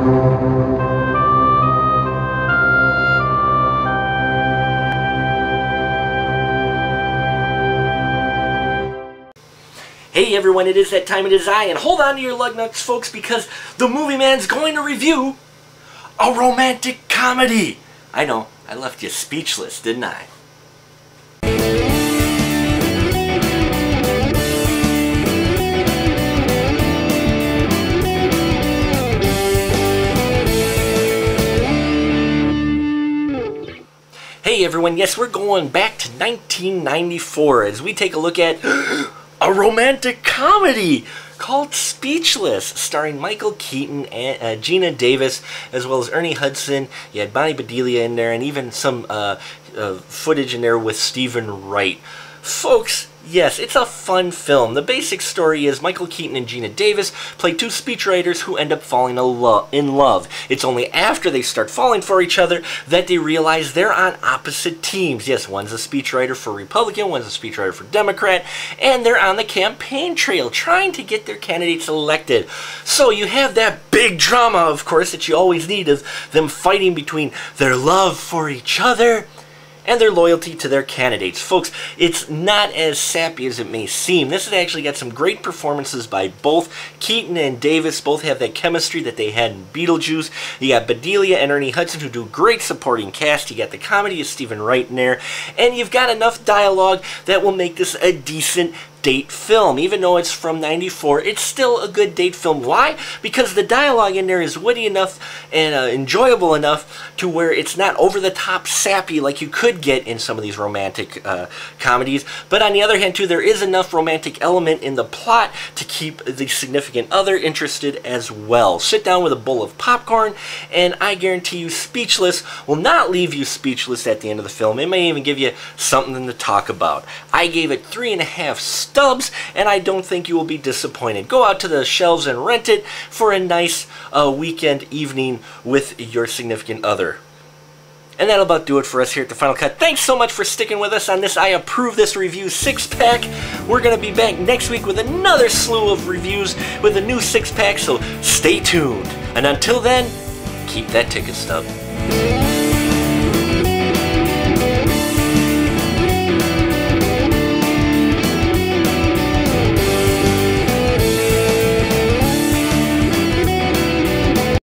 Hey everyone, it is that time, it is I, and hold on to your lug nuts, folks, because the Movie Man's going to review a romantic comedy. I know, I left you speechless, didn't I? Hey everyone, yes, we're going back to 1994 as we take a look at a romantic comedy called Speechless, starring Michael Keaton and Gina Davis, as well as Ernie Hudson. You had Bonnie Bedelia in there, and even some footage in there with Stephen Wright. Folks, yes, it's a fun film. The basic story is Michael Keaton and Gina Davis play two speechwriters who end up falling in love. It's only after they start falling for each other that they realize they're on opposite teams. Yes, one's a speechwriter for Republican, one's a speechwriter for Democrat, and they're on the campaign trail trying to get their candidates elected. So you have that big drama, of course, that you always need, of them fighting between their love for each other and their loyalty to their candidates. Folks, it's not as sappy as it may seem. This has actually got some great performances by both Keaton and Davis. Both have that chemistry that they had in Beetlejuice. You got Bedelia and Ernie Hudson, who do great supporting cast. You got the comedy of Stephen Wright in there. And you've got enough dialogue that will make this a decent date film. Even though it's from '94, it's still a good date film. Why? Because the dialogue in there is witty enough and enjoyable enough to where it's not over-the-top sappy like you could get in some of these romantic comedies. But on the other hand, too, there is enough romantic element in the plot to keep the significant other interested as well. Sit down with a bowl of popcorn, and I guarantee you Speechless will not leave you speechless at the end of the film. It may even give you something to talk about. I gave it 3.5 stubs, and I don't think you will be disappointed. Go out to the shelves and rent it for a nice weekend evening with your significant other. And that'll about do it for us here at the Final Cut. Thanks so much for sticking with us on this I Approve This Review 6-pack. We're going to be back next week with another slew of reviews with a new 6-pack, so stay tuned. And until then, keep that ticket stub.